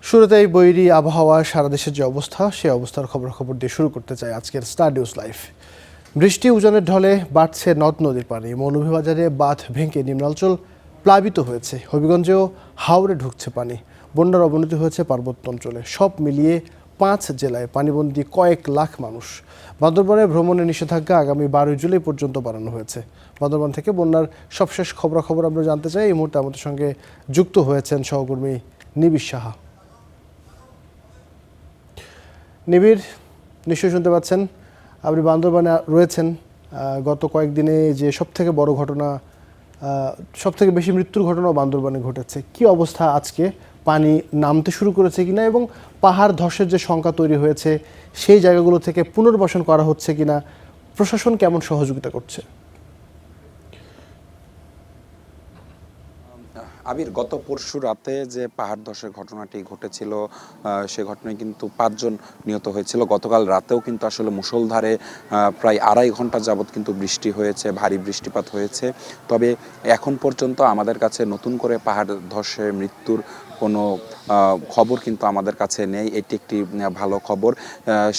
শুরুতেই বৈরী আবহাওয়া সারা দেশের যে অবস্থা সেই অবস্থার খবর দিয়ে শুরু করতে চাই আজকের স্টার নিউজ লাইভ। বৃষ্টি উজানের ঢলে বাড়ছে নদ নদীর পানি। মৌলভীবাজারে বাঁধ ভেঙে নিম্নাঞ্চল প্লাবিত হয়েছে। হবিগঞ্জেও হাওরে ঢুকছে পানি। বন্যার অবনতি হয়েছে পার্বত্য অঞ্চলে। সব মিলিয়ে 5 জেলায় পানিবন্দী কয়েক লাখ মানুষ। বান্দরবানে ভ্রমণের নিষেধাজ্ঞা আগামী 12 জুলাই পর্যন্ত বাড়ানো হয়েছে। বান্দরবান থেকে বন্যার সবশেষ খবরাখবর আমরা জানতে চাই। এই মুহূর্তে আমাদের সঙ্গে যুক্ত হয়েছেন সহকর্মী নিবিড় সাহা। নিবিড়, নিশ্চয়ই শুনতে পাচ্ছেন, আপনি বান্দরবানে রয়েছেন। গত কয়েকদিনে যে সবথেকে বড় ঘটনা, সবথেকে বেশি মৃত্যুর ঘটনাও বান্দরবানে ঘটেছে। কি অবস্থা আজকে? পানি নামতে শুরু করেছে কিনা এবং পাহাড় ধসের যে শঙ্কা তৈরি হয়েছে সেই জায়গাগুলো থেকে পুনর্বাসন করা হচ্ছে কিনা, প্রশাসন কেমন সহযোগিতা করছে? আবির, গত পরশু রাতে যে পাহাড় ধসের ঘটনাটি ঘটেছিল সে ঘটনায় কিন্তু 5 জন নিহত হয়েছিল। গতকাল রাতেও কিন্তু আসলে মুষলধারে প্রায় 2.5 ঘন্টা যাবৎ কিন্তু বৃষ্টি হয়েছে, ভারী বৃষ্টিপাত হয়েছে। তবে এখন পর্যন্ত আমাদের কাছে নতুন করে পাহাড় ধসে মৃত্যুর কোনো খবর কিন্তু আমাদের কাছে নেই। এটি একটি ভালো খবর।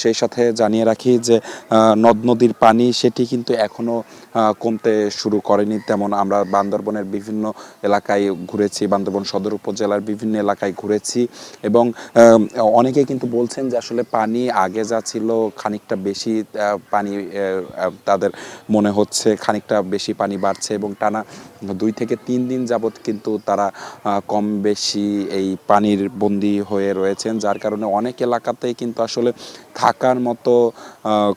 সেই সাথে জানিয়ে রাখি যে নদ নদীর পানি সেটি কিন্তু এখনও কমতে শুরু করেনি। তেমন আমরা বান্দরবনের বিভিন্ন এলাকায় ঘুরেছি, বান্দরবন সদর উপজেলার বিভিন্ন এলাকায় ঘুরেছি এবং অনেকেই কিন্তু বলছেন যে আসলে পানি আগে যা ছিল খানিকটা বেশি পানি তাদের মনে হচ্ছে, খানিকটা বেশি পানি বাড়ছে এবং টানা 2 থেকে 3 দিন যাবৎ কিন্তু তারা কম বেশি এই পানির বন্দী হয়ে রয়েছেন, যার কারণে অনেক এলাকাতেই কিন্তু আসলে থাকার মতো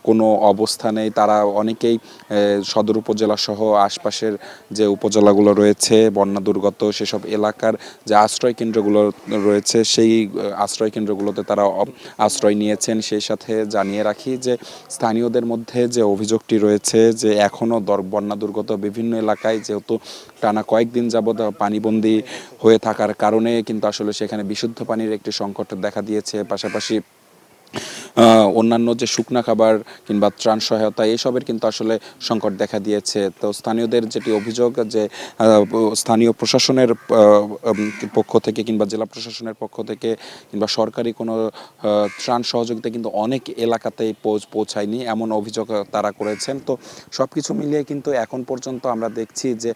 কোনো অবস্থা নেই। তারা অনেকেই সদর উপজেলা সহ আশপাশের যে উপজেলাগুলো রয়েছে বন্যা দুর্গত সেসব এলাকার যে আশ্রয় কেন্দ্রগুলো রয়েছে সেই আশ্রয় কেন্দ্রগুলোতে তারা আশ্রয় নিয়েছেন। সেই সাথে জানিয়ে রাখি যে স্থানীয়দের মধ্যে যে অভিযোগটি রয়েছে যে এখনও বন্যা দুর্গত বিভিন্ন এলাকায় যেহেতু টানা কয়েকদিন যাবৎ পানিবন্দী হয়ে থাকার কারণে কিন্তু আসলে সেখানে বিশুদ্ধ পানির একটি সংকট দেখা দিয়েছে। পাশাপাশি অন্যান্য যে শুকনা খাবার কিংবা ত্রাণ সহায়তা এসবের কিন্তু আসলে সংকট দেখা দিয়েছে। তো স্থানীয়দের যেটি অভিযোগ যে স্থানীয় প্রশাসনের পক্ষ থেকে কিংবা জেলা প্রশাসনের পক্ষ থেকে কিংবা সরকারি কোনো ত্রাণ সহযোগিতা কিন্তু অনেক এলাকাতেই পৌঁছায়নি, এমন অভিযোগ তারা করেছেন। তো সব কিছু মিলিয়ে কিন্তু এখন পর্যন্ত আমরা দেখছি যে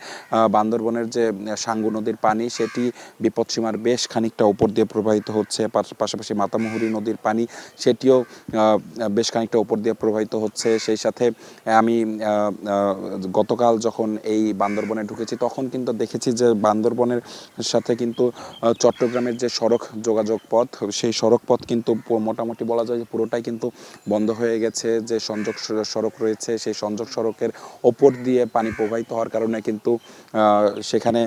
বান্দরবনের যে সাঙ্গু নদীর পানি সেটি বিপদসীমার বেশ খানিকটা উপর দিয়ে প্রবাহিত হচ্ছে। পাশাপাশি মাতামুহুরী নদীর পানি সেটিও বেশ খানিকটা উপর দিয়ে প্রবাহিত হচ্ছে। সেই সাথে আমি গতকাল যখন এই বান্দরবনে ঢুকেছি তখন কিন্তু দেখেছি যে বান্দরবনের সাথে কিন্তু চট্টগ্রামের যে সড়ক যোগাযোগ পথ সেই সড়ক পথ কিন্তু মোটামুটি বলা যায় যে পুরোটাই কিন্তু বন্ধ হয়ে গেছে। যে সংযোগ সড়ক রয়েছে সেই সংযোগ সড়কের ওপর দিয়ে পানি প্রবাহিত হওয়ার কারণে কিন্তু সেখানে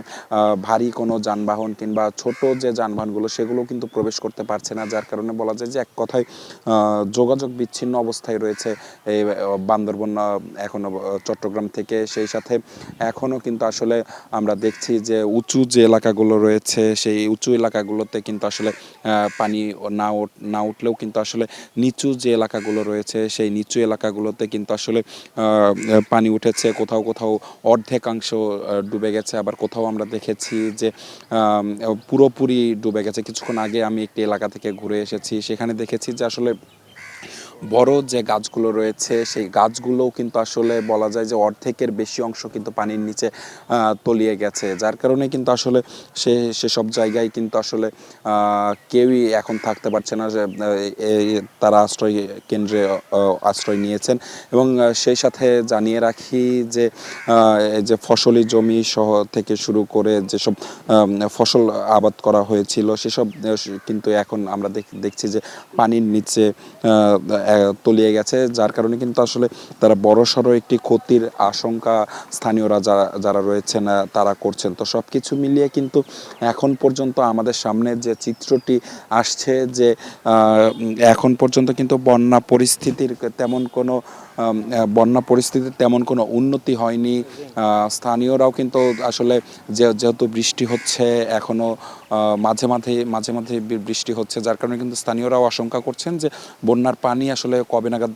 ভারী কোনো যানবাহন কিংবা ছোট যে যানবাহনগুলো সেগুলো কিন্তু প্রবেশ করতে পারছে না, যার কারণে বলা যায় যে এক কথায় যোগাযোগ বিচ্ছিন্ন অবস্থায় রয়েছে এই বান্দরবন এখনও চট্টগ্রাম থেকে। সেই সাথে এখনও কিন্তু আসলে আমরা দেখছি যে উঁচু যে এলাকাগুলো রয়েছে সেই উঁচু এলাকাগুলোতে কিন্তু আসলে পানি না উঠলেও কিন্তু আসলে নিচু যে এলাকাগুলো রয়েছে সেই নিচু এলাকাগুলোতে কিন্তু আসলে পানি উঠেছে। কোথাও কোথাও অর্ধেকাংশ ডুবে গেছে, আবার কোথাও আমরা দেখেছি যে পুরোপুরি ডুবে গেছে। কিছুক্ষণ আগে আমি একটি এলাকা থেকে ঘুরে এসেছি, সেখানে দেখেছি যে আসলে বড় যে গাছগুলো রয়েছে সেই গাছগুলোও কিন্তু আসলে বলা যায় যে অর্ধেকের বেশি অংশ কিন্তু পানির নিচে তলিয়ে গেছে, যার কারণে কিন্তু আসলে সেসব জায়গায় কিন্তু আসলে কেউই এখন থাকতে পারছে না। যে তারা আশ্রয় কেন্দ্রে আশ্রয় নিয়েছেন এবং সেই সাথে জানিয়ে রাখি যে যে ফসলি জমি সহ থেকে শুরু করে যেসব ফসল আবাদ করা হয়েছিল সেসব কিন্তু এখন আমরা দেখছি যে পানির নিচে তলিয়ে গেছে, যার কারণে কিন্তু আসলে তারা বড়সড় একটি ক্ষতির আশঙ্কা স্থানীয়রা যারা রয়েছেন তারা করছেন। তো সব কিছু মিলিয়ে কিন্তু এখন পর্যন্ত আমাদের সামনে যে চিত্রটি আসছে যে এখন পর্যন্ত কিন্তু বন্যা পরিস্থিতির তেমন কোনো উন্নতি হয়নি। স্থানীয়রাও কিন্তু আসলে যেহেতু বৃষ্টি হচ্ছে এখনও মাঝে মাঝে বৃষ্টি হচ্ছে, যার কারণে কিন্তু স্থানীয়রাও আশঙ্কা করছেন যে বন্যার পানি আসলে কবে নাগাদ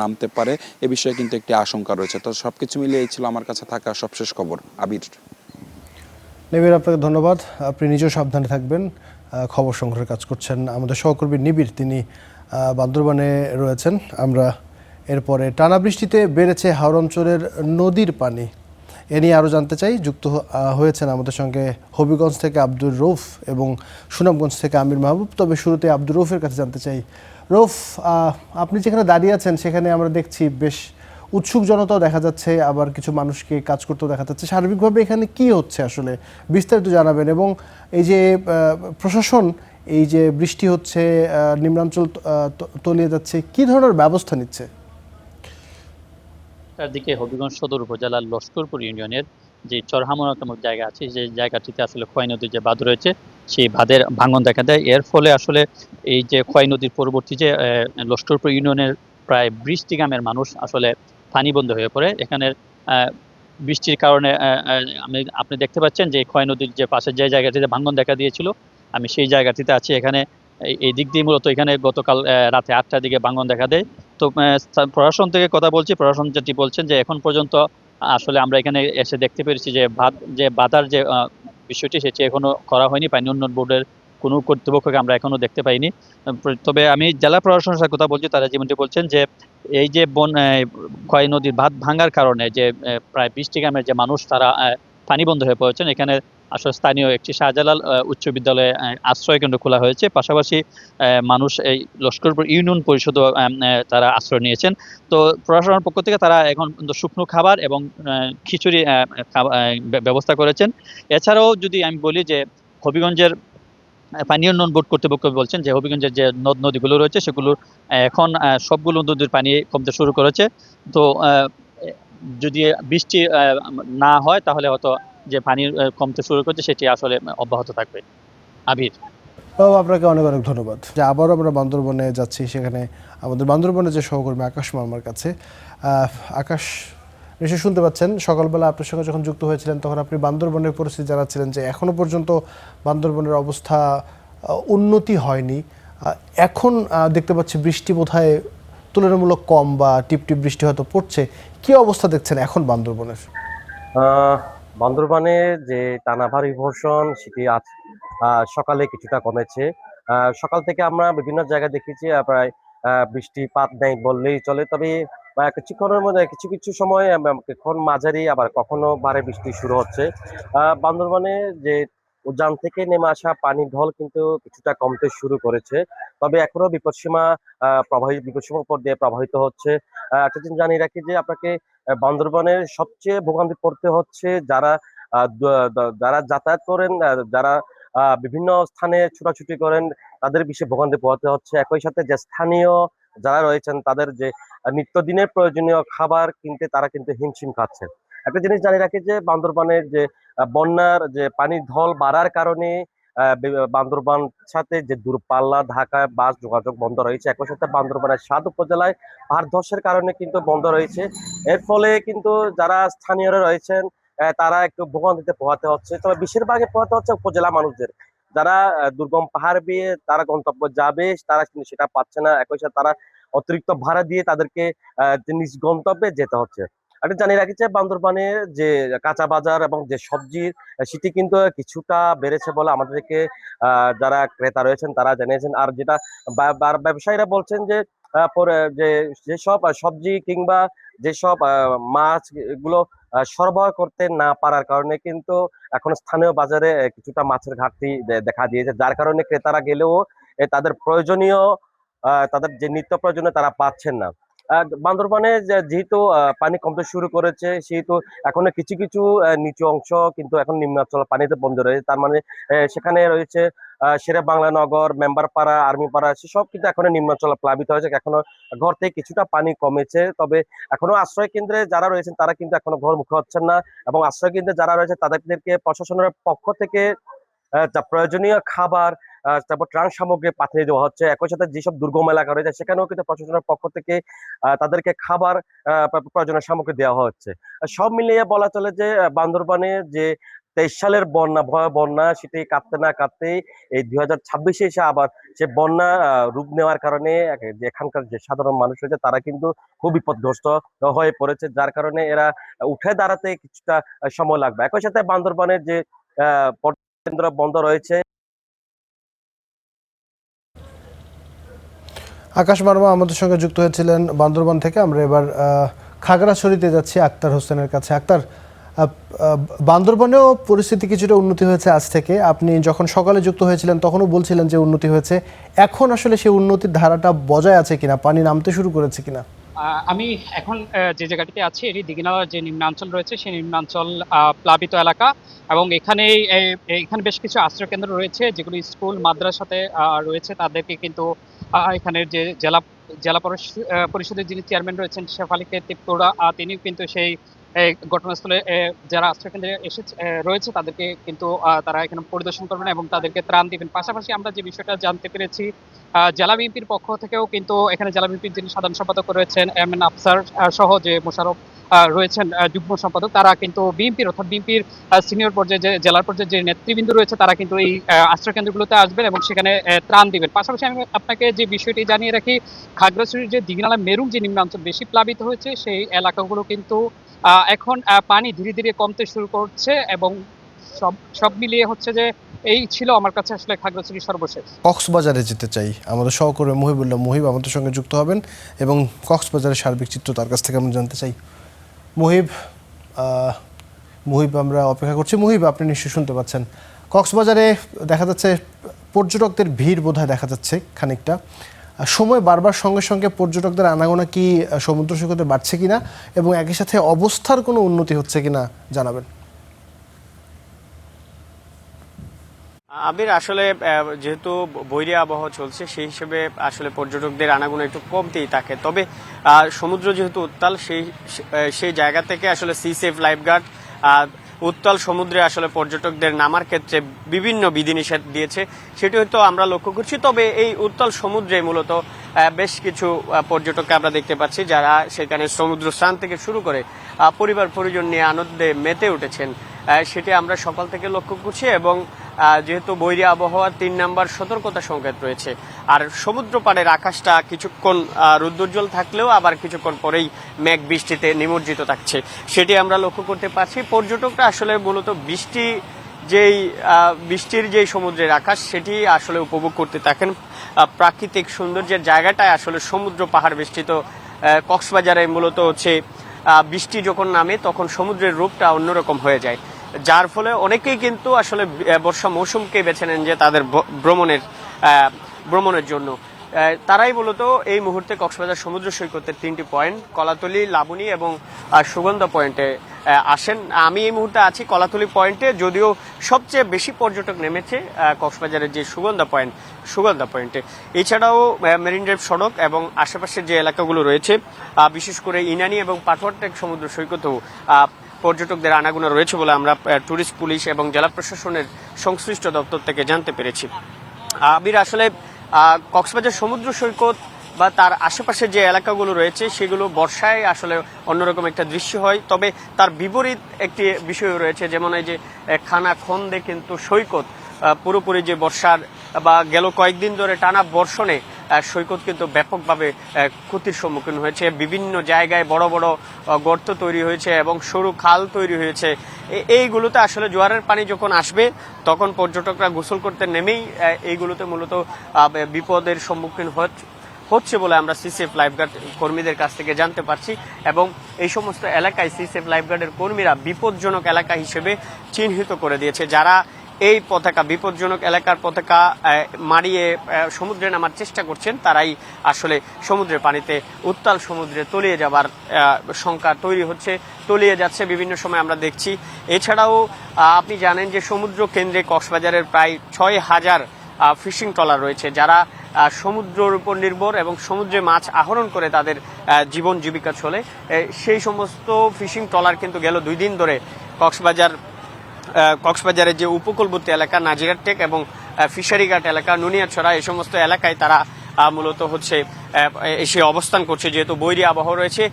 নামতে পারে এ বিষয়ে কিন্তু একটি আশঙ্কা রয়েছে। তো সব কিছু মিলিয়ে এই ছিল আমার কাছে থাকা সবশেষ খবর। আবির। নিবিড়, আপনাকে ধন্যবাদ। আপনি নিজেও সাবধানে থাকবেন। খবর সংগ্রহের কাজ করছেন। আমাদের সহকর্মী নিবিড়, তিনি বান্দরবানে রয়েছেন। আমরা এরপরে টানা বৃষ্টিতে বেড়েছে হাওর অঞ্চলের নদীর পানি, এ নিয়ে আরও জানতে চাই। যুক্ত হয়েছেন আমাদের সঙ্গে হবিগঞ্জ থেকে আব্দুর রৌফ এবং সুনামগঞ্জ থেকে আমির মাহবুব। তবে শুরুতে আব্দুর রৌফের কাছে জানতে চাই। রৌফ, আপনি যেখানে দাঁড়িয়ে আছেন সেখানে আমরা দেখছি বেশ উৎসুক জনতাও দেখা যাচ্ছে, আবার কিছু মানুষকে কাজ করতেও দেখা যাচ্ছে। সার্বিকভাবে এখানে কি হচ্ছে আসলে বিস্তারিত জানাবেন। এবং এই যে প্রশাসন, এই যে বৃষ্টি হচ্ছে, নিম্নাঞ্চল তলিয়ে যাচ্ছে, কি ধরনের ব্যবস্থা নিচ্ছে? দিকে হবিগঞ্জ সদর উপজেলার লস্করপুর ইউনিয়নের যে চরহামনা নামক জায়গা আছে, যে জায়গাটিতে আসলে খোয়াই নদীর যে বাঁধ রয়েছে, সেই বাঁধের ভাঙন দেখা দেয়। এর ফলে আসলে এই যে খোয়াই নদীর পরবর্তী যে লস্করপুর ইউনিয়নের প্রায় 20টি গ্রামের মানুষ আসলে পানিবন্ধ হয়ে পড়ে। এখানের বৃষ্টির কারণে আপনি দেখতে পাচ্ছেন যে খোয়াই নদীর যে পাশের যে জায়গাটিতে ভাঙন দেখা দিয়েছিল, আমি সেই জায়গাটিতে আছি। এখানে এই দিক দিয়ে মূলত এখানে গতকাল রাতে 8টার দিকে ভাঙন দেখা দেয়। তো প্রশাসন থেকে কথা বলছি, প্রশাসন যেটি বলছেন যে এখন পর্যন্ত আসলে আমরা এখানে এসে দেখতে পেরেছি যে বাঁধার যে বিষয়টি সেটি এখনো করা হয়নি। পানি উন্নয়ন বোর্ডের কোনো কর্তৃপক্ষকে আমরা এখনো দেখতে পাইনি। তবে আমি জেলা প্রশাসনের সাথে কথা বলছি, তারা যেমনটি বলছেন যে এই যে খোয়াই নদীর বাঁধ ভাঙার কারণে যে প্রায় 20টি গ্রামের যে মানুষ, তারা পানিবন্ধ হয়ে পড়েছেন। এখানে আসলে স্থানীয় একটি শাহজালাল উচ্চ বিদ্যালয়ে আশ্রয় কেন্দ্র খোলা হয়েছে। পাশাপাশি মানুষ এই লস্করপুর ইউনিয়ন পরিষদও তারা আশ্রয় নিয়েছেন। তো প্রশাসনের পক্ষ থেকে তারা এখন শুকনো খাবার এবং খিচুড়ি ব্যবস্থা করেছেন। এছাড়াও যদি আমি বলি যে হবিগঞ্জের পানি উন্নয়ন বোর্ড কর্তৃপক্ষ বলছেন যে হবিগঞ্জের যে নদ নদীগুলো রয়েছে সেগুলো এখন সবগুলো নদীর পানি কমতে শুরু করেছে। তো যদি বৃষ্টি না হয় তাহলে হয়তো যে পানি কমতে শুরু করেছে সেটি আসলে অব্যাহত থাকবে। আবির। আপনাকে অনেক অনেক ধন্যবাদ। যে আবারও আমরা বান্দরবনে যাচ্ছি, সেখানে আমাদের বান্দরবনে যে সহকর্মী আকাশ মামার কাছে। আকাশ, নিশ্চয়ই শুনতে পাচ্ছেন, সকালবেলা আপনার সঙ্গে যখন যুক্ত হয়েছিলেন তখন আপনি বান্দরবনের পরিস্থিতি জানাচ্ছিলেন যে এখনও পর্যন্ত বান্দরবনের অবস্থা উন্নতি হয়নি। এখন দেখতে পাচ্ছি বৃষ্টি বোধহয় তুলনামূলক কম, বা টিপটিপ বৃষ্টি হয়তো পড়ছে। কি অবস্থা দেখছেন এখন বান্দরবনের? বান্দরবানে যে টানা ভারী বর্ষণ সেটি আজ সকালে কিছুটা কমেছে। সকাল থেকে আমরা বিভিন্ন জায়গায় দেখেছি প্রায় বৃষ্টিপাত নেই বললেই চলে। তবে কিছুক্ষণের মধ্যে কিছু কিছু সময় কখন মাঝারি আবার কখনো ভারী বৃষ্টি শুরু হচ্ছে। বান্দরবানে যে উজান থেকে নেমে আসা পানির ঢল কিন্তু কিছুটা কমতে শুরু করেছে। তবে এখনো বিপদসীমার উপর দিয়ে প্রবাহিত হচ্ছে। একটা জিনিস জানিয়ে রাখি যে আপনাকে বান্দরবানের সবচেয়ে ভোগান্তি পড়তে হচ্ছে যারা যারা যাতায়াত করেন, যারা বিভিন্ন স্থানে ছোটাছুটি করেন, তাদের বেশি ভোগান্তি পোহাতে হচ্ছে। একই সাথে যে স্থানীয় যারা রয়েছেন তাদের যে নিত্যদিনের প্রয়োজনীয় খাবার কিনতে তারা কিন্তু হিমশিম খাচ্ছেন। একটা জিনিস জানিয়ে রাখি যে বান্দরবানের যে বন্যার যে পানির ঢল বাড়ার কারণে বান্দরবান সাথে যে দূরপাল্লা ঢাকায় বাস যোগাযোগ বন্ধ রয়েছে। একই সাথে বান্দরবানের 7 উপজেলায় পাহাড় ধসের কারণে কিন্তু বন্ধ রয়েছে। এর ফলে কিন্তু যারা স্থানীয়রা রয়েছেন তারা একটু ভোগান্তিতে পোহাতে হচ্ছে। তবে বেশিরভাগই পোহাতে হচ্ছে উপজেলা মানুষদের, যারা দুর্গম পাহাড় বেয়ে তারা গন্তব্য যাবে তারা কিন্তু সেটা পাচ্ছে না। একই সাথে তারা অতিরিক্ত ভাড়া দিয়ে তাদেরকে নিজ গন্তব্যে যেতে হচ্ছে। এটা জানিয়ে রাখি যে বান্দরবানের যে কাঁচা বাজার এবং যে সবজির সেটি কিন্তু কিছুটা বেড়েছে বলে আমাদেরকে যারা ক্রেতা রয়েছেন তারা জানিয়েছেন। আর যেটা ব্যবসায়ীরা বলছেন যে যে যেসব সবজি কিংবা যেসব মাছ এগুলো সরবরাহ করতে না পারার কারণে কিন্তু এখন স্থানীয় বাজারে কিছুটা মাছের ঘাটতি দেখা দিয়েছে, যার কারণে ক্রেতারা গেলেও তাদের প্রয়োজনীয় তাদের যে নিত্য প্রয়োজনীয় তারা পাচ্ছেন না। বান্দরবানে যেহেতু পানি কমতে শুরু করেছে সেহেতু এখনো কিছু কিছু নিচু অংশ কিন্তু এখন নিম্নাঞ্চল পানিতে বন্ধ রয়েছে। তার মানে সেখানে রয়েছে শেরে বাংলা নগর, মেম্বার পাড়া, আর্মি পাড়া, সেসব কিন্তু এখনো নিম্নাঞ্চল প্লাবিত হয়েছে। এখনো ঘর থেকে কিছুটা পানি কমেছে। তবে এখনো আশ্রয় কেন্দ্রে যারা রয়েছেন তারা কিন্তু এখনো ঘর মুখে হচ্ছেন না, এবং আশ্রয় কেন্দ্রে যারা রয়েছে তাদেরকে প্রশাসনের পক্ষ থেকে যা প্রয়োজনীয় খাবার, তারপর ত্রাণ সামগ্রী পাঠিয়ে দেওয়া হচ্ছে। একই সাথে যেসব দুর্গম এলাকা রয়েছে সেখানেও কিন্তু প্রশাসনের পক্ষ থেকে তাদেরকে খাবার, প্রয়োজনীয় সামগ্রী দেওয়া হচ্ছে। সব মিলিয়ে বলা চলে যে বান্দরবানে যে 23 সালের বন্যা, ভয় বন্যা, সেটি কাঁপতে না কাঁপতেই এই 2026-এ এসে আবার সে বন্যা রূপ নেওয়ার কারণে এখানকার যে সাধারণ মানুষ রয়েছে তারা কিন্তু খুব বিপদগ্রস্ত হয়ে পড়েছে, যার কারণে এরা উঠে দাঁড়াতে কিছুটা সময় লাগবে। একই সাথে বান্দরবানের যে কেন্দ্র বন্ধ রয়েছে আকাশ মার্মা আমাদের সঙ্গে যুক্ত হয়েছিলেন বান্দরবান থেকে। আমরা এবার খাগড়াছড়িতে যাচ্ছি আক্তার হোসেনের কাছে। আক্তার, বান্দরবানেও পরিস্থিতি কিছুটা উন্নতি হয়েছে আজ থেকে। আপনি যখন সকালে যুক্ত হয়েছিলেন তখনও বলছিলেন যে উন্নতি হয়েছে, এখন আসলে সেই উন্নতির ধারাটা বজায় আছে কিনা, পানি নামতে শুরু করেছে কিনা? আমি এখন যে জায়গাটিতে আছি এটি দিঘিনালার যে নিম্নাঞ্চল রয়েছে সেই নিম্নাঞ্চল প্লাবিত এলাকা, এবং এখানে বেশ কিছু আশ্রয় কেন্দ্র রয়েছে যেগুলি স্কুল মাদ্রাসাতে রয়েছে। তাদেরকে কিন্তু এখানের যে জেলা পরিষদের যিনি চেয়ারম্যান রয়েছেন শেফালিকে তিপ্তোড়া, তিনিও কিন্তু সেই ঘটনাস্থলে যারা আশ্রয়কেন্দ্রে রয়েছে তাদেরকে কিন্তু তারা এখানে পরিদর্শন করবেন এবং তাদেরকে ত্রাণ দিবেন। পাশাপাশি আমরা যে বিষয়টা জানতে পেরেছি, জেলা বিএনপির পক্ষ থেকেও কিন্তু এখানে জেলা বিএনপির যিনি সাধারণ সম্পাদক রয়েছেন এম এন আফসার সহ যে মোশাররফ রয়েছেন যুগ্ম সম্পাদক, তারা কিন্তু বিএনপির সিনিয়র পর্যায়ে যে জেলার পর্যায়ে যে নেতৃবৃন্দ রয়েছে তারা কিন্তু এই আশ্রয় কেন্দ্রগুলোতে আসবেন এবং সেখানে ত্রাণ দিবেন। পাশাপাশি আমি আপনাকে যে বিষয়টি জানিয়ে রাখি, খাগড়াছড়ির যে দিঘিনালা মেরুং যে নিম্নাঞ্চল বেশি প্লাবিত হয়েছে সেই এলাকাগুলো কিন্তু এখন পানি ধীরে ধীরে কমতে শুরু করছে, এবং সব মিলিয়ে হচ্ছে যে এই ছিল আমার কাছে আসলে খাগড়াছড়ির সর্বশেষ। কক্সবাজারে যেতে চাই, আমাদের সহকর্মী মুহিব আমাদের সঙ্গে যুক্ত হবেন এবং কক্সবাজারের সার্বিক চিত্র তার কাছ থেকে আমরা জানতে চাই। মুহিব, আমরা অপেক্ষা করছি। মুহিব, আপনি নিশ্চয়ই শুনতে পাচ্ছেন। কক্সবাজারে দেখা যাচ্ছে পর্যটকদের ভিড় বোধহয় দেখা যাচ্ছে খানিকটা। সময় বারবার সঙ্গে সঙ্গে পর্যটকদের আনাগোনা কি সমুদ্র সৈকতে বাড়ছে কিনা এবং একই সাথে অবস্থার কোনো উন্নতি হচ্ছে কিনা জানাবেন। আবির, আসলে যেহেতু বৈরী আবহাওয়া চলছে সেই হিসেবে আসলে পর্যটকদের আনাগোনা একটু কমতেই থাকে। তবে সমুদ্র যেহেতু উত্তাল, সেই জায়গা থেকে আসলে সি সেফ লাইফগার্ড উত্তাল সমুদ্রে আসলে পর্যটকদের নামার ক্ষেত্রে বিভিন্ন বিধিনিষেধ দিয়েছে, সেটি হয়তো আমরা লক্ষ্য করছি। তবে এই উত্তাল সমুদ্রে মূলত বেশ কিছু পর্যটককে আমরা দেখতে পাচ্ছি যারা সেখানে সমুদ্র স্নান থেকে শুরু করে পরিবার পরিজন নিয়ে আনন্দে মেতে উঠেছেন, সেটি আমরা সকাল থেকে লক্ষ্য করছি। এবং যেহেতু বৈরী আবহাওয়ার ৩ নম্বর সতর্কতা সংকেত রয়েছে, আর সমুদ্র পাড়ের আকাশটা কিছুক্ষণ রৌদ্রোজ্জ্বল থাকলেও আবার কিছুক্ষণ পরেই মেঘ বৃষ্টিতে নিমজ্জিত থাকছে, সেটি আমরা লক্ষ্য করতে পারছি। পর্যটকরা আসলে মূলত বৃষ্টির যে সমুদ্রের আকাশ সেটি আসলে উপভোগ করতে থাকেন। প্রাকৃতিক সৌন্দর্যের জায়গাটায় আসলে সমুদ্র পাহাড় বেষ্টিত কক্সবাজারে মূলত হচ্ছে বৃষ্টি যখন নামে তখন সমুদ্রের রূপটা অন্যরকম হয়ে যায়, যার ফলে অনেকেই কিন্তু আসলে বর্ষা মৌসুমকে বেছে নেন যে তাদের ভ্রমণের জন্য। তারাই মূলত এই মুহূর্তে কক্সবাজার সমুদ্র সৈকতের 3টি পয়েন্ট কলাতলী, লাবণী এবং সুগন্ধা পয়েন্টে আসেন। আমি এই মুহূর্তে আছি কলাতলী পয়েন্টে, যদিও সবচেয়ে বেশি পর্যটক নেমেছে কক্সবাজারের যে সুগন্ধা পয়েন্টে। এছাড়াও মেরিন ড্রাইভ সড়ক এবং আশেপাশের যে এলাকাগুলো রয়েছে, বিশেষ করে ইনানি এবং পাটওয়ারটেক সমুদ্র সৈকতেও পর্যটকদের আনাগোনা রয়েছে বলে আমরা ট্যুরিস্ট পুলিশ এবং জেলা প্রশাসনের সংশ্লিষ্ট দপ্তর থেকে জানতে পেরেছি। আবির, আসলে কক্সবাজার সমুদ্র সৈকত বা তার আশেপাশে যে এলাকাগুলো রয়েছে সেগুলো বর্ষায় আসলে অন্যরকম একটা দৃশ্য হয়। তবে তার বিপরীত একটি বিষয় রয়েছে, যেমন এই যে খানাখন্দে কিন্তু সৈকত পুরোপুরি যে বর্ষার বা গেল কয়েকদিন ধরে টানা বর্ষণে সৈকত কিন্তু ব্যাপকভাবে ক্ষতির সম্মুখীন হয়েছে। বিভিন্ন জায়গায় বড় বড় গর্ত তৈরি হয়েছে এবং সরু খাল তৈরি হয়েছে। এইগুলোতে আসলে জোয়ারের পানি যখন আসবে তখন পর্যটকরা গোসল করতে নেমেই এইগুলোতে মূলত বিপদের সম্মুখীন হচ্ছে বলে আমরা সিসিএফ লাইফগার্ড কর্মীদের কাছ থেকে জানতে পারছি। এবং এই সমস্ত এলাকায় সিসিএফ লাইফগার্ডের কর্মীরা বিপজ্জনক এলাকা হিসেবে চিহ্নিত করে দিয়েছে। যারা এই বিপজ্জনক এলাকার পতাকা মারিয়ে সমুদ্রে নামার চেষ্টা করছেন তারাই আসলে সমুদ্রের পানিতে উত্তাল সমুদ্রে তলিয়ে যাবার শঙ্কা তলিয়ে যাচ্ছে বিভিন্ন সময় আমরা দেখছি। এছাড়াও আপনি জানেন যে সমুদ্র কেন্দ্রে কক্সবাজারের প্রায় 6,000 ফিশিং ট্রলার রয়েছে, যারা সমুদ্রের উপর নির্ভর এবং সমুদ্রে মাছ আহরণ করে তাদের জীবন জীবিকা চলে। সেই সমস্ত ফিশিং ট্রলার কিন্তু গেল 2 দিন ধরে কক্সবাজারের যে উপকূলবর্তী এলাকা নাজিরাটেক এবং ফিশারিঘাট এলাকা, নুনিয়াছড়া, এই সমস্ত এলাকায় তারা মূলত এসে অবস্থান করছে। যেহেতু বৈরী আবহাওয়া রয়েছে,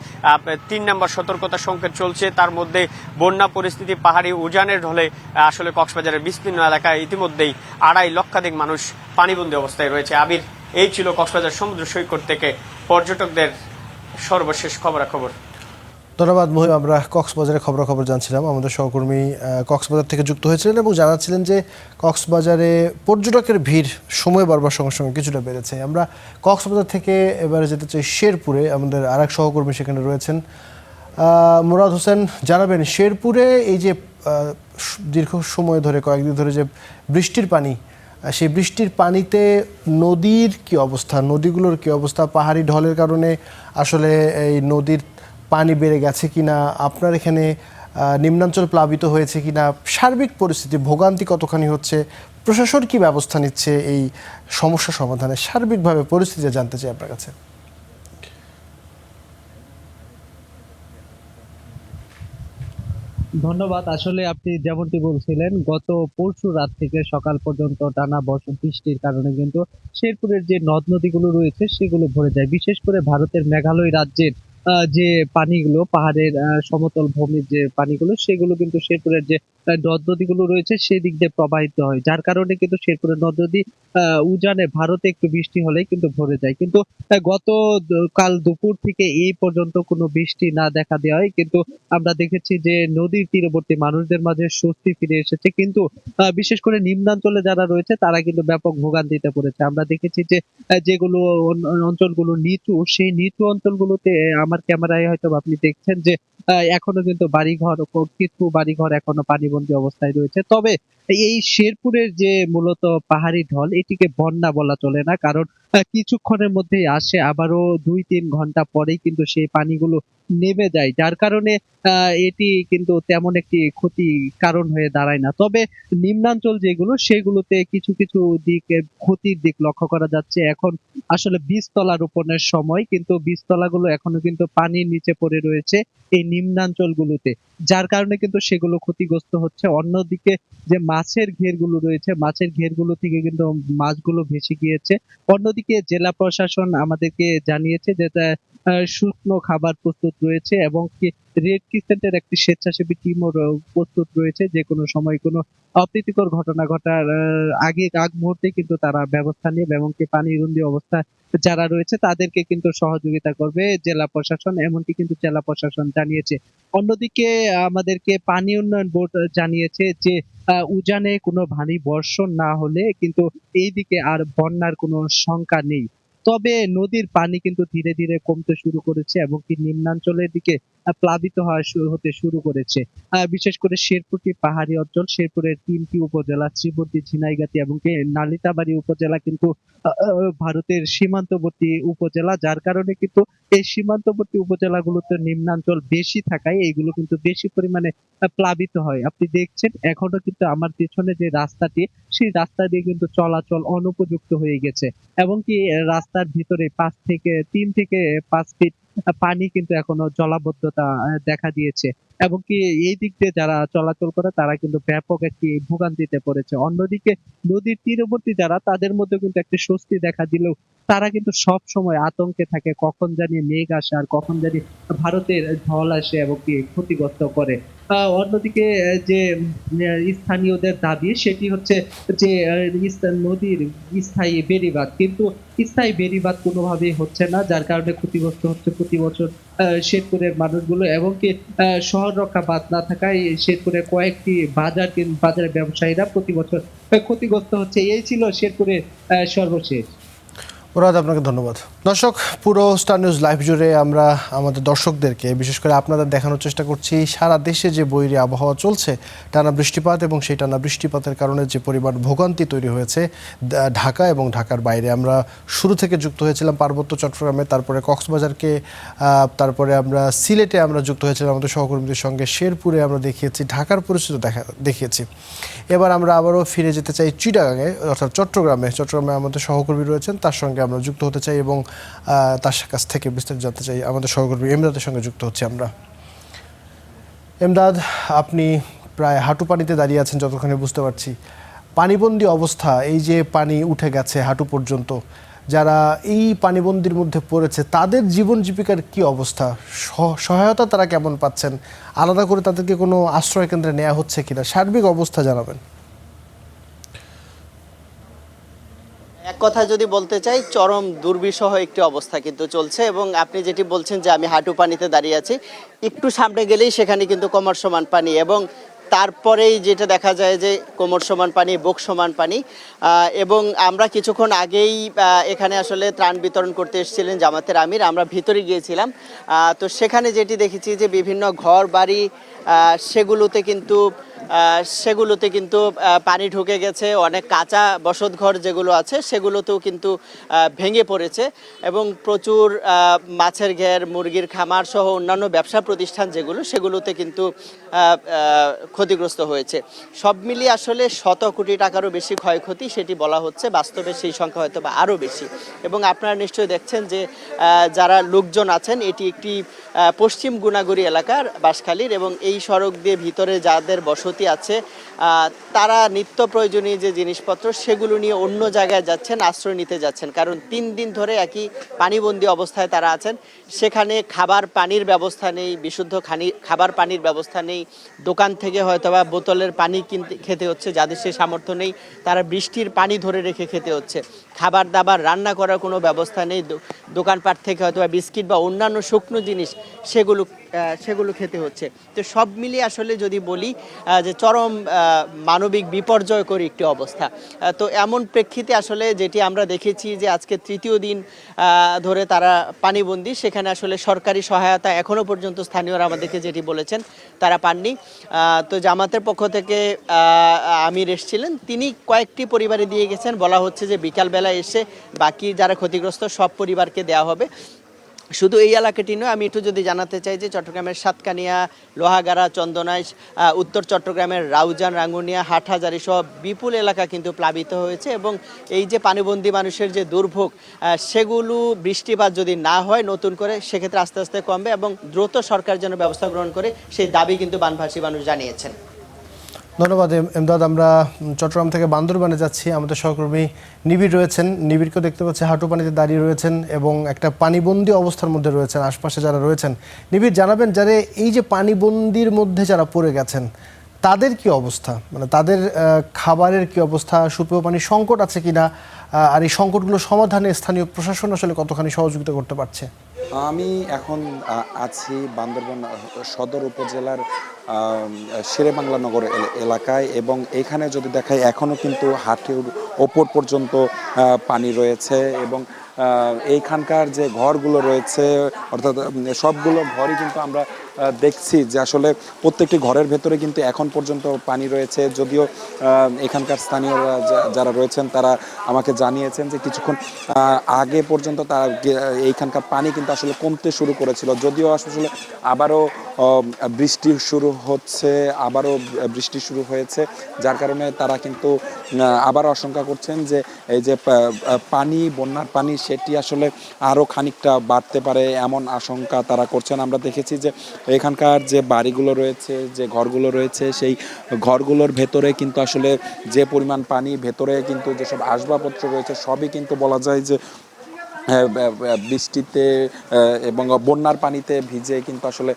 3 নম্বর সতর্কতা সংকেত চলছে, তার মধ্যে বন্যা পরিস্থিতি, পাহাড়ি উজানের ঢলে আসলে কক্সবাজারের বিস্তীর্ণ এলাকায় ইতিমধ্যেই 2.5 লক্ষাধিক মানুষ পানিবন্দী অবস্থায় রয়েছে। আবির, এই ছিল কক্সবাজার সমুদ্র সৈকত থেকে পর্যটকদের সর্বশেষ খবরাখবর। ধন্যবাদ মহিম। আমরা কক্সবাজারের খবরাখবর জানছিলাম, আমাদের সহকর্মী কক্সবাজার থেকে যুক্ত হয়েছিলেন এবং জানাচ্ছিলেন যে কক্সবাজারে পর্যটকের ভিড় সময় বাড়বার সঙ্গে সঙ্গে কিছুটা বেড়েছে। আমরা কক্সবাজার থেকে এবারে যেতে চাই শেরপুরে, আমাদের আরেক সহকর্মী সেখানে রয়েছেন মুরাদ হোসেন। জানাবেন শেরপুরে এই যে দীর্ঘ সময় ধরে কয়েকদিন ধরে যে বৃষ্টির পানি, সেই বৃষ্টির পানিতে নদীর কি অবস্থা, নদীগুলোর কি অবস্থা, পাহাড়ি ঢলের কারণে আসলে এই নদীর পানি বেড়ে গেছে কিনা, আপনার এখানে নিম্নাঞ্চল প্লাবিত হয়েছে কিনা, সার্বিক পরিস্থিতি ভোগান্তি কতখানি হচ্ছে, প্রশাসন কি ব্যবস্থা নিচ্ছে এই সমস্যা সমাধানে, সার্বিকভাবে পরিস্থিতি জানতে চাই আপনার কাছে। ধন্যবাদ। আসলে আপনি যেমনটি বলছিলেন, গত পরশু রাত থেকে সকাল পর্যন্ত টানা বর্ষণ বৃষ্টির কারণে কিন্তু শেরপুরের যে নদ নদীগুলো রয়েছে সেগুলো ভরে যায়। বিশেষ করে ভারতের মেঘালয় রাজ্যের যে পানিগুলো, পাহাড়ের সমতল ভূমির যে পানিগুলো, সেগুলো কিন্তু শেরপুরের যে নদ নদীগুলো রয়েছে সেই দিক দিয়ে প্রবাহিত হয়, যার কারণে কিন্তু শেরপুরের নদ নদী উজানে ভারতে একটু বৃষ্টি হলেই কিন্তু ভরে যায়। কিন্তু গত কাল দুপুর থেকে এই পর্যন্ত কোনো বৃষ্টি না দেখা দেওয়ায় কিন্তু আমরা দেখেছি যে নদীর তীরবর্তী মানুষদের মাঝে স্বস্তি ফিরে এসেছে। কিন্তু বিশেষ করে নিম্নাঞ্চলে যারা রয়েছে তারা কিন্তু ব্যাপক ভোগান্তিতে পড়েছে। আমরা দেখেছি যে যেগুলো অঞ্চলগুলো নিচু, সেই নিচু অঞ্চলগুলোতে আমার ক্যামেরায় হয়তো আপনি দেখছেন যে এখনো কিন্তু কিছু বাড়িঘর এখনো পানিবন্দী অবস্থায় রয়েছে। তবে এই শেরপুরের যে মূলত পাহাড়ি ঢল, এটিকে বন্যা বলা চলে না, কারণ কিছুক্ষণের মধ্যেই আসে, আবারও 2-3 ঘন্টা পরেই কিন্তু সেই পানিগুলো নেমে যায়, যার কারণে এটি কিন্তু তেমন একটি ক্ষতি কারণ হয়ে দাঁড়ায় না। তবে নিম্নাঞ্চল যেগুলো সেগুলোতে কিছু কিছু ক্ষতির দিক লক্ষ্য করা যাচ্ছে। এখন আসলে বীজতলা রোপণের সময়, কিন্তু বীজতলাগুলো এখনো কিন্তু পানির নিচে পড়ে রয়েছে এই নিম্নাঞ্চলগুলোতে, যার কারণে কিন্তু সেগুলো ক্ষতিগ্রস্ত হচ্ছে। অন্যদিকে যে মাছের ঘেরগুলো রয়েছে, মাছের ঘেরগুলো থেকে কিন্তু মাছগুলো ভেসে গিয়েছে। অন্যদিকে জেলা প্রশাসন আমাদেরকে জানিয়েছে যে শুকনো খাবার প্রস্তুত রয়েছে এবং কি রেড ক্রিসেন্টের একটি স্বেচ্ছাসেবী টিমও প্রস্তুত রয়েছে। যে কোনো সময় কোনো অপ্রীতিকর ঘটনা ঘটার আগ মুহূর্তে কিন্তু তারা ব্যবস্থা নেবে এবং কি পানিবন্দী অবস্থা যারা রয়েছে তাদেরকে কিন্তু সহযোগিতা করবে জেলা প্রশাসন, এমনকি কিন্তু জেলা প্রশাসন জানিয়েছে। অন্যদিকে আমাদেরকে পানি উন্নয়ন বোর্ড জানিয়েছে যে উজানে কোনো ভারী বর্ষণ না হলে কিন্তু এইদিকে আর বন্যার কোনো শঙ্কা নেই। তবে নদীর পানি কিন্তু ধীরে ধীরে কমতে শুরু করেছে এবং কি নিম্নাঞ্চলের দিকে প্লাবিত হতে শুরু করেছে। বিশেষ করে শেরপুরটি পাহাড়ি অঞ্চল, শেরপুরের 3টি উপজেলা শ্রীবর্দী, ঝিনাইগাতি এবং কি নালিতাবাড়ী উপজেলা কিন্তু ভারতের সীমান্তবর্তী উপজেলা, যার কারণে কিন্তু এই সীমান্তবর্তী উপজেলাগুলোতে নিম্নাঞ্চল বেশি থাকায় এইগুলো কিন্তু বেশি পরিমাণে প্লাবিত হয়। আপনি দেখছেন এখনো কিন্তু আমার পেছনে যে রাস্তাটি, সেই রাস্তা দিয়ে কিন্তু চলাচল অনুপযুক্ত হয়ে গেছে এবং কি রাস্তার ভিতরে 3 থেকে 5 ফিট পানি কিন্তু এখনো জলাবদ্ধতা দেখা দিয়েছে এবং কি এই দিক দিয়ে যারা চলাচল করে তারা কিন্তু ব্যাপক একটি ভোগান্তিতে পড়েছে। অন্যদিকে নদীর তীরবর্তী যারা, তাদের মধ্যে কিন্তু একটি স্বস্তি দেখা দিলেও তারা কিন্তু সব সময় আতঙ্কে থাকে, কখন জানি মেঘ আসে আর কখন জানি ভারতের ঢল আসে এবং কি ক্ষতিগ্রস্ত করে। অন্যদিকে যে স্থানীয়দের দাবি সেটি হচ্ছে যে নদীর স্থায়ী বেড়িবাঁধ, কিন্তু স্থায়ী বেড়িবাঁধ কোনোভাবেই হচ্ছে না, যার কারণে ক্ষতিগ্রস্ত হচ্ছে প্রতি বছর শেরপুরের মানুষগুলো এবং কি শহর রক্ষা বাঁধ না থাকায় শেরপুরের কয়েকটি বাজারের ব্যবসায়ীরা প্রতি বছর ক্ষতিগ্রস্ত হচ্ছে। এই ছিল শেরপুরের সর্বশেষ। মুরাদ, আপনাকে ধন্যবাদ। দর্শক, পুরো স্টার নিউজ লাইভ জুড়ে আমরা আমাদের দর্শকদেরকে, বিশেষ করে আপনাদের দেখানোর চেষ্টা করছি সারা দেশে যে বৈরী আবহাওয়া চলছে, টানা বৃষ্টিপাত এবং সেই টানা বৃষ্টিপাতের কারণে যে পরিমাণ ভোগান্তি তৈরি হয়েছে ঢাকা এবং ঢাকার বাইরে। আমরা শুরু থেকে যুক্ত হয়েছিলাম পার্বত্য চট্টগ্রামে, তারপরে কক্সবাজারকে, তারপরে আমরা সিলেটে আমরা যুক্ত হয়েছিলাম আমাদের সহকর্মীদের সঙ্গে, শেরপুরে আমরা দেখিয়েছি, ঢাকার পরিস্থিতি দেখিয়েছি। এবার আমরা আবারও ফিরে যেতে চাই চিটাগাঙে, অর্থাৎ চট্টগ্রামে আমাদের সহকর্মী রয়েছেন, তার সঙ্গে আমরা যুক্ত হতে চাই এবং তার কাছ থেকে বিস্তারিত জানতে চাই। আমাদের সহকর্মী এমদাদের সঙ্গে যুক্ত হচ্ছে আমরা। এমদাদ, আপনি প্রায় হাঁটু পানিতে দাঁড়িয়ে আছেন যতক্ষণে বুঝতে পারছি। পানিবন্দী অবস্থা, এই যে পানি উঠে গেছে হাঁটু পর্যন্ত, যারা এই পানিবন্দির মধ্যে পড়েছে তাদের জীবন জীবিকার কি অবস্থা, সহায়তা তারা কেমন পাচ্ছেন, আলাদা করে তাদেরকে কোনো আশ্রয় কেন্দ্রে নেওয়া হচ্ছে কিনা, সার্বিক অবস্থা জানাবেন। এক কথা যদি বলতে চাই, চরম দুর্বিষহ একটি অবস্থা কিন্তু চলছে। এবং আপনি যেটি বলছেন যে আমি হাঁটু পানিতে দাঁড়িয়ে আছি, একটু সামনে গেলেই সেখানে কিন্তু কোমর সমান পানি, এবং তারপরেই যেটা দেখা যায় যে কোমর সমান পানি, বুক সমান পানি। এবং আমরা কিছুক্ষণ আগেই এখানে আসলে ত্রাণ বিতরণ করতে এসেছিলেন জামাতের আমির, আমরা ভিতরে গিয়েছিলাম। তো সেখানে যেটি দেখেছি যে বিভিন্ন ঘর বাড়ি সেগুলোতে কিন্তু পানি ঢুকে গেছে। অনেক কাঁচা বসতঘর যেগুলো আছে সেগুলোতেও কিন্তু ভেঙে পড়েছে, এবং প্রচুর মাছের ঘের, মুরগির খামার সহ অন্যান্য ব্যবসা প্রতিষ্ঠান সেগুলোতে কিন্তু ক্ষতিগ্রস্ত হয়েছে। সব মিলিয়ে আসলে শত কোটি টাকারও বেশি ক্ষয়ক্ষতি সেটি বলা হচ্ছে, বাস্তবে সেই সংখ্যা হয়তো বা আরও বেশি। এবং আপনারা নিশ্চয়ই দেখছেন যে যারা লোকজন আছেন, এটি একটি পশ্চিম গুনাগুড়ি এলাকার বাঁশখালীর, এবং এই সড়ক দিয়ে ভিতরে যাদের বসতি আছে তারা নিত্য প্রয়োজনীয় যে জিনিসপত্র সেগুলো নিয়ে অন্য জায়গায় যাচ্ছেন, আশ্রয় নিতে যাচ্ছেন। কারণ 3 দিন ধরে একই পানিবন্দী অবস্থায় তারা আছেন। সেখানে খাবার পানির ব্যবস্থা নেই, বিশুদ্ধ খাবার পানির ব্যবস্থা নেই। দোকান থেকে হয়তোবা বোতলের পানি কিনতে খেতে হচ্ছে, যাদের সে সামর্থ্য নেই তারা বৃষ্টির পানি ধরে রেখে খেতে হচ্ছে। খাবার দাবার রান্না করার কোনো ব্যবস্থা নেই, দোকানপাট থেকে হয়তোবা বিস্কিট বা অন্যান্য শুকনো জিনিস সেগুলো খেতে হচ্ছে। তো সব মিলিয়ে আসলে যদি বলি যে চরম মানবিক বিপর্যয়কর একটি অবস্থা। তো এমন প্রেক্ষিতে আসলে যেটি আমরা দেখেছি যে আজকে 3য় দিন ধরে তারা পানিবন্দী, সেখানে আসলে সরকারি সহায়তা এখনও পর্যন্ত স্থানীয়রা আমাদেরকে যেটি বলেছেন তারা পাননি। তো জামাতের পক্ষ থেকে আমির এসেছিলেন, তিনি কয়েকটি পরিবারে দিয়ে গেছেন। বলা হচ্ছে যে বিকালবেলা এসে বাকি যারা ক্ষতিগ্রস্ত সব পরিবারকে দেওয়া হবে। শুধু এই এলাকাটি নয়, আমি একটু যদি জানাতে চাই যে চট্টগ্রামের সাতকানিয়া, লোহাগাড়া, চন্দনাইশ, উত্তর চট্টগ্রামের রাউজান, রাঙ্গুনিয়া, হাটহাজারী সহ বিপুল এলাকা কিন্তু প্লাবিত হয়েছে। এবং এই যে পানিবন্দী মানুষের যে দুর্ভোগ, সেগুলো বৃষ্টিপাত যদি না হয় নতুন করে, সেক্ষেত্রে আস্তে আস্তে কমবে, এবং দ্রুত সরকার যেন ব্যবস্থা গ্রহণ করে সেই দাবি কিন্তু বানভাসী মানুষ জানিয়েছেন। ধন্যবাদ এমদাদ। আমরা চট্টগ্রাম থেকে বান্দরবানে যাচ্ছি, আমাদের সহকর্মী নিবিড় রয়েছেন। নিবিড়কেও দেখতে পাচ্ছি হাঁটু পানিতে দাঁড়িয়ে রয়েছেন এবং একটা পানিবন্দী অবস্থার মধ্যে রয়েছেন, আশপাশে যারা রয়েছেন। নিবিড়, জানাবেন যারা এই যে পানিবন্দির মধ্যে যারা পড়ে গেছেন তাদের কি অবস্থা, মানে তাদের খাবারের কি অবস্থা, সুপেয় পানির সংকট আছে কিনা, আর এই সংকটগুলো সমাধানে স্থানীয় প্রশাসন আসলে কতখানি সহযোগিতা করতে পারছে? আমি এখন আছি বান্দরবান সদর উপজেলার শেরেবাংলা নগর এলাকায়, এবং এইখানে যদি দেখাই এখনও কিন্তু হাঁটুর ওপর পর্যন্ত পানি রয়েছে। এবং এইখানকার যে ঘরগুলো রয়েছে, অর্থাৎ সবগুলো ঘরই কিন্তু আমরা দেখছি যে আসলে প্রত্যেকটি ঘরের ভেতরে কিন্তু এখন পর্যন্ত পানি রয়েছে। যদিও এখানকার স্থানীয়রা যারা রয়েছেন তারা আমাকে জানিয়েছেন যে কিছুক্ষণ আগে পর্যন্ত তারা এইখানকার পানি কিন্তু আসলে কমতে শুরু করেছিল। যদিও আসলে আবারও বৃষ্টি শুরু হয়েছে, যার কারণে তারা কিন্তু আবার আশঙ্কা করছেন যে এই যে পানি, বন্যার পানি, সেটি আসলে আরও খানিকটা বাড়তে পারে, এমন আশঙ্কা তারা করছেন। আমরা দেখেছি যে এখানকার যে বাড়িগুলো রয়েছে, যে ঘরগুলো রয়েছে, সেই ঘরগুলোর ভেতরে কিন্তু আসলে যে পরিমাণ পানি, ভেতরে কিন্তু যেসব আসবাবপত্র রয়েছে সবই কিন্তু বলা যায় যে বৃষ্টিতে এবং বন্যার পানিতে ভিজে কিন্তু আসলে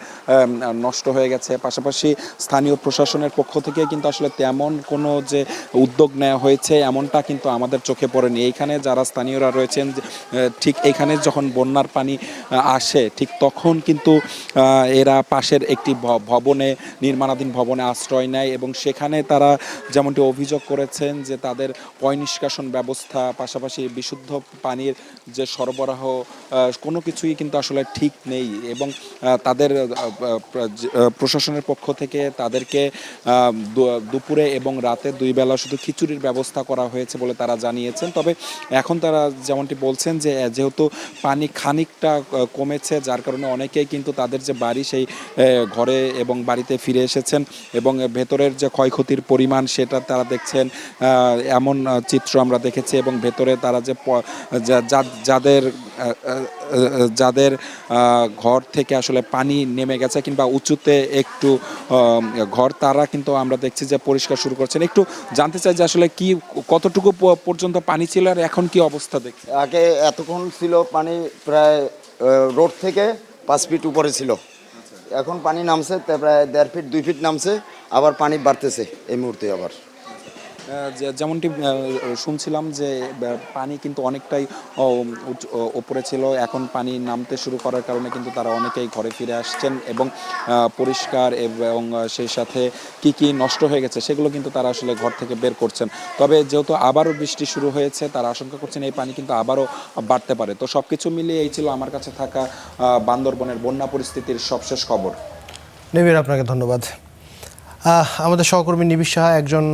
নষ্ট হয়ে গেছে। পাশাপাশি স্থানীয় প্রশাসনের পক্ষ থেকে কিন্তু আসলে তেমন কোনো যে উদ্যোগ নেওয়া হয়েছে এমনটা কিন্তু আমাদের চোখে পড়েনি। এইখানে যারা স্থানীয়রা রয়েছেন, ঠিক এইখানে যখন বন্যার পানি আসে ঠিক তখন কিন্তু এরা পাশের একটি নির্মাণাধীন ভবনে আশ্রয় নেয়, এবং সেখানে তারা যেমনটি অভিযোগ করেছেন যে তাদের পয় নিষ্কাশন ব্যবস্থা, পাশাপাশি বিশুদ্ধ পানির যে সরবরাহ, কোনো কিছুই কিন্তু আসলে ঠিক নেই। এবং তাদের প্রশাসনের পক্ষ থেকে তাদেরকে দুপুরে এবং রাতে 2 বেলা শুধু খিচুড়ির ব্যবস্থা করা হয়েছে বলে তারা জানিয়েছেন। তবে এখন তারা যেমনটি বলছেন যে যেহেতু পানি খানিকটা কমেছে, যার কারণে অনেকেই কিন্তু তাদের যে বাড়ি সেই ঘরে এবং বাড়িতে ফিরে এসেছেন, এবং ভেতরের যে ক্ষয়ক্ষতির পরিমাণ সেটা তারা দেখছেন, এমন চিত্র আমরা দেখেছি। এবং ভেতরে তারা যে যাদের ঘর থেকে আসলে পানি নেমে গেছে কিংবা উঁচুতে একটু ঘর, তারা কিন্তু আমরা দেখছি যে পরিষ্কার শুরু করছেন। একটু জানতে চাই যে আসলে কি কতটুকু পর্যন্ত পানি ছিল আর এখন কি অবস্থা দেখছি? আগে এতক্ষণ ছিল পানি প্রায় রোড থেকে 5 ফিট উপরে ছিল, এখন পানি নামছে প্রায় 1.5 ফিট 2 ফিট নামছে, আবার পানি বাড়তেছে এই মুহূর্তে আবার। যেমনটি শুনছিলাম যে পানি কিন্তু অনেকটাই ওপরে ছিল, এখন পানি নামতে শুরু করার কারণে কিন্তু তারা অনেকেই ঘরে ফিরে আসছেন এবং পরিষ্কার এবং সেই সাথে কি কি নষ্ট হয়ে গেছে সেগুলো কিন্তু তারা আসলে ঘর থেকে বের করছেন। তবে যেহেতু আবারও বৃষ্টি শুরু হয়েছে, তারা আশঙ্কা করছেন এই পানি কিন্তু আবারও বাড়তে পারে। তো সব কিছু মিলিয়ে এই ছিল আমার কাছে থাকা বান্দরবনের বন্যা পরিস্থিতির সবশেষ খবর। নিবিড়, আপনাকে ধন্যবাদ। আমাদের সহকর্মী নিবিড় সাহা একজন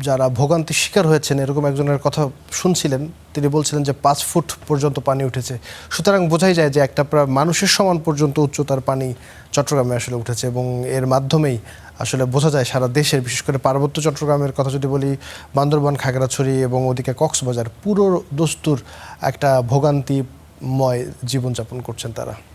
যারা ভোগান্তির শিকার হয়েছেন এরকম একজনের কথা শুনছিলেন। তিনি বলছিলেন যে 5 ফুট পর্যন্ত পানি উঠেছে। সুতরাং বোঝাই যায় যে একটা প্রায় মানুষের সমান পর্যন্ত উচ্চতার পানি চট্টগ্রামে আসলে উঠেছে এবং এর মাধ্যমেই আসলে বোঝা যায় সারা দেশের, বিশেষ করে পার্বত্য চট্টগ্রামের কথা যদি বলি, বান্দরবান, খাগড়াছড়ি এবং ওদিকে কক্সবাজার, পুরো দস্তুর একটা ভোগান্তিময় জীবনযাপন করছেন তারা।